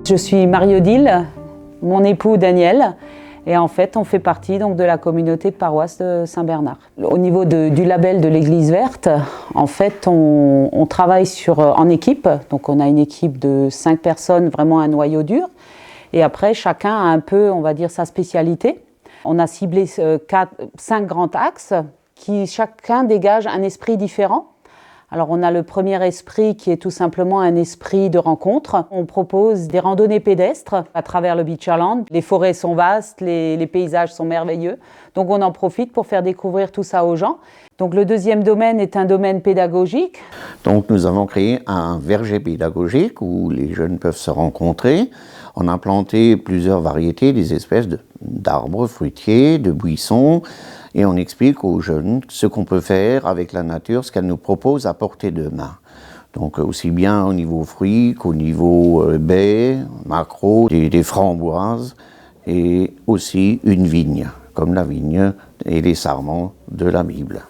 Je suis Marie-Odile, mon époux Daniel, et en fait on fait partie donc de la communauté de paroisse de Saint-Bernard. Au niveau du label de l'Église verte, en fait on travaille en équipe, donc on a une équipe de 5 personnes, vraiment un noyau dur, et après chacun a un peu, on va dire, sa spécialité. On a ciblé 5 grands axes qui chacun dégage un esprit différent. Alors on a le premier esprit qui est tout simplement un esprit de rencontre. On propose des randonnées pédestres à travers le Beacherland. Les forêts sont vastes, les paysages sont merveilleux. Donc on en profite pour faire découvrir tout ça aux gens. Donc le deuxième domaine est un domaine pédagogique. Donc nous avons créé un verger pédagogique où les jeunes peuvent se rencontrer. On a planté plusieurs variétés, des espèces d'arbres fruitiers, de buissons. Et on explique aux jeunes ce qu'on peut faire avec la nature, ce qu'elle nous propose à portée de main. Donc aussi bien au niveau fruits qu'au niveau baies, maquereaux, des framboises et aussi une vigne, comme la vigne et les sarments de la Bible.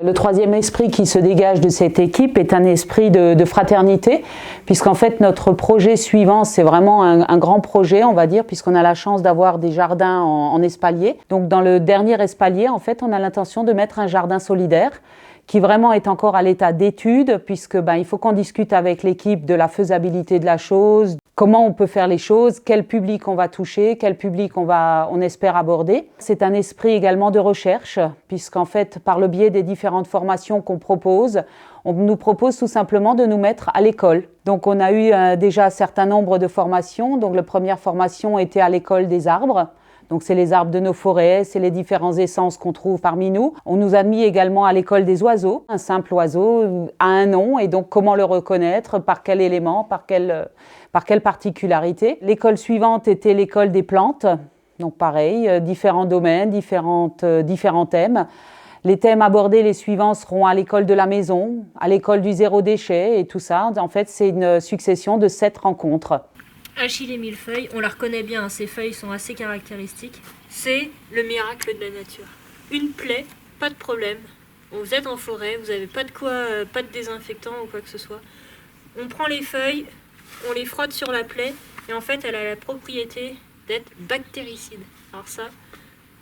Le troisième esprit qui se dégage de cette équipe est un esprit de fraternité, puisqu'en fait notre projet suivant, c'est vraiment un grand projet, on va dire, puisqu'on a la chance d'avoir des jardins en espalier. Donc dans le dernier espalier, en fait, on a l'intention de mettre un jardin solidaire, qui vraiment est encore à l'état d'étude, puisque il faut qu'on discute avec l'équipe de la faisabilité de la chose, comment on peut faire les choses, quel public on va toucher, quel public on espère aborder. C'est un esprit également de recherche, puisqu'en fait, par le biais des différentes formations qu'on propose, on nous propose tout simplement de nous mettre à l'école. Donc on a eu déjà un certain nombre de formations. Donc la première formation était à l'école des arbres. Donc c'est les arbres de nos forêts, c'est les différentes essences qu'on trouve parmi nous. On nous a mis également à l'école des oiseaux. Un simple oiseau a un nom et donc comment le reconnaître, par quel élément, par quelle particularité. L'école suivante était l'école des plantes. Donc pareil, différents domaines, différents thèmes. Les thèmes abordés, les suivants, seront à l'école de la maison, à l'école du zéro déchet et tout ça. En fait, c'est une succession de 7 rencontres. Achille et Millefeuille, on la reconnaît bien, ces feuilles sont assez caractéristiques. C'est le miracle de la nature. Une plaie, pas de problème. Vous êtes en forêt, vous n'avez pas de désinfectant ou quoi que ce soit. On prend les feuilles, on les frotte sur la plaie, et en fait, elle a la propriété d'être bactéricide. Alors ça,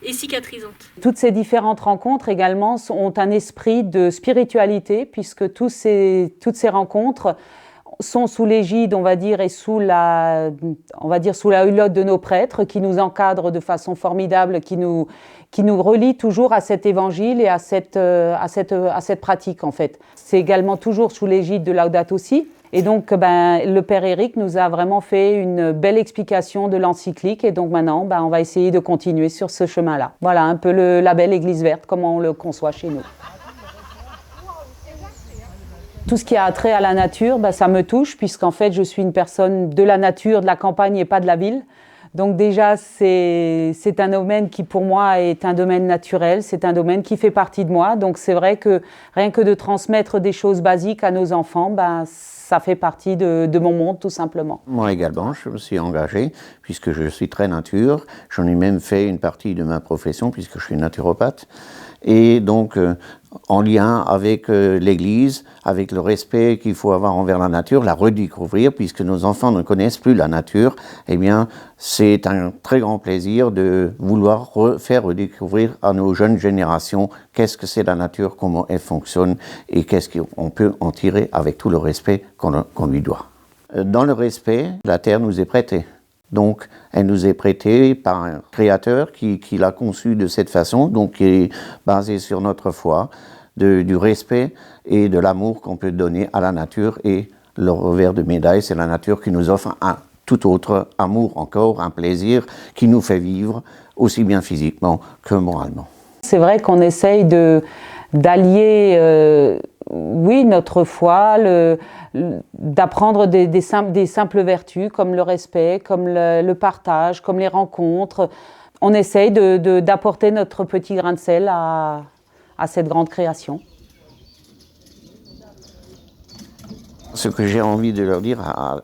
et cicatrisante. Toutes ces différentes rencontres également ont un esprit de spiritualité, puisque toutes ces rencontres sont sous l'égide, on va dire, et sous la hulotte de nos prêtres qui nous encadrent de façon formidable, qui nous relient toujours à cet évangile et à cette pratique en fait. C'est également toujours sous l'égide de Laudato Si. Et donc le Père Éric nous a vraiment fait une belle explication de l'encyclique et donc maintenant on va essayer de continuer sur ce chemin-là. Voilà un peu le label Église verte, comment on le conçoit chez nous. Tout ce qui a trait à la nature, ça me touche puisqu'en fait je suis une personne de la nature, de la campagne et pas de la ville. Donc déjà c'est un domaine qui pour moi est un domaine naturel, c'est un domaine qui fait partie de moi. Donc c'est vrai que rien que de transmettre des choses basiques à nos enfants, ça fait partie de mon monde tout simplement. Moi également, je me suis engagé puisque je suis très nature. J'en ai même fait une partie de ma profession puisque je suis naturopathe. Et donc, en lien avec l'Église, avec le respect qu'il faut avoir envers la nature, la redécouvrir, puisque nos enfants ne connaissent plus la nature, eh bien, c'est un très grand plaisir de vouloir faire redécouvrir à nos jeunes générations qu'est-ce que c'est la nature, comment elle fonctionne et qu'est-ce qu'on peut en tirer avec tout le respect qu'on lui doit. Dans le respect, la terre nous est prêtée. Donc, elle nous est prêtée par un créateur qui l'a conçue de cette façon, donc qui est basé sur notre foi, du respect et de l'amour qu'on peut donner à la nature. Et le revers de médaille, c'est la nature qui nous offre un tout autre amour encore, un plaisir qui nous fait vivre aussi bien physiquement que moralement. C'est vrai qu'on essaye d'allier notre foi, d'apprendre des simples vertus comme le respect, comme le partage, comme les rencontres. On essaye d'apporter notre petit grain de sel à cette grande création. Ce que j'ai envie de leur dire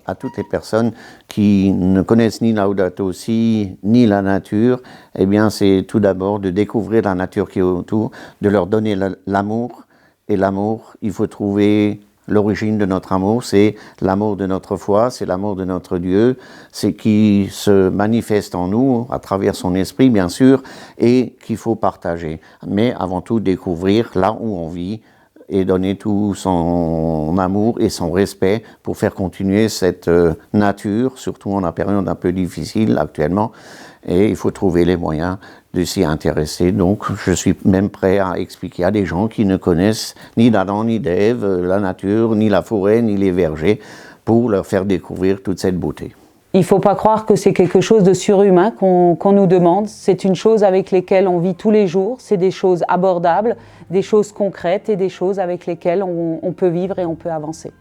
à toutes les personnes qui ne connaissent ni Laudato Si, ni la nature, eh bien c'est tout d'abord de découvrir la nature qui est autour, de leur donner l'amour. Et l'amour, il faut trouver l'origine de notre amour, c'est l'amour de notre foi, c'est l'amour de notre Dieu, c'est qui se manifeste en nous à travers son esprit, bien sûr, et qu'il faut partager. Mais avant tout, découvrir là où on vit et donner tout son amour et son respect pour faire continuer cette nature, surtout en une période un peu difficile actuellement. Et il faut trouver les moyens de s'y intéresser. Donc, je suis même prêt à expliquer à des gens qui ne connaissent ni d'Adam ni d'Ève, la nature, ni la forêt, ni les vergers, pour leur faire découvrir toute cette beauté. Il ne faut pas croire que c'est quelque chose de surhumain qu'on nous demande. C'est une chose avec lesquelles on vit tous les jours. C'est des choses abordables, des choses concrètes et des choses avec lesquelles on peut vivre et on peut avancer.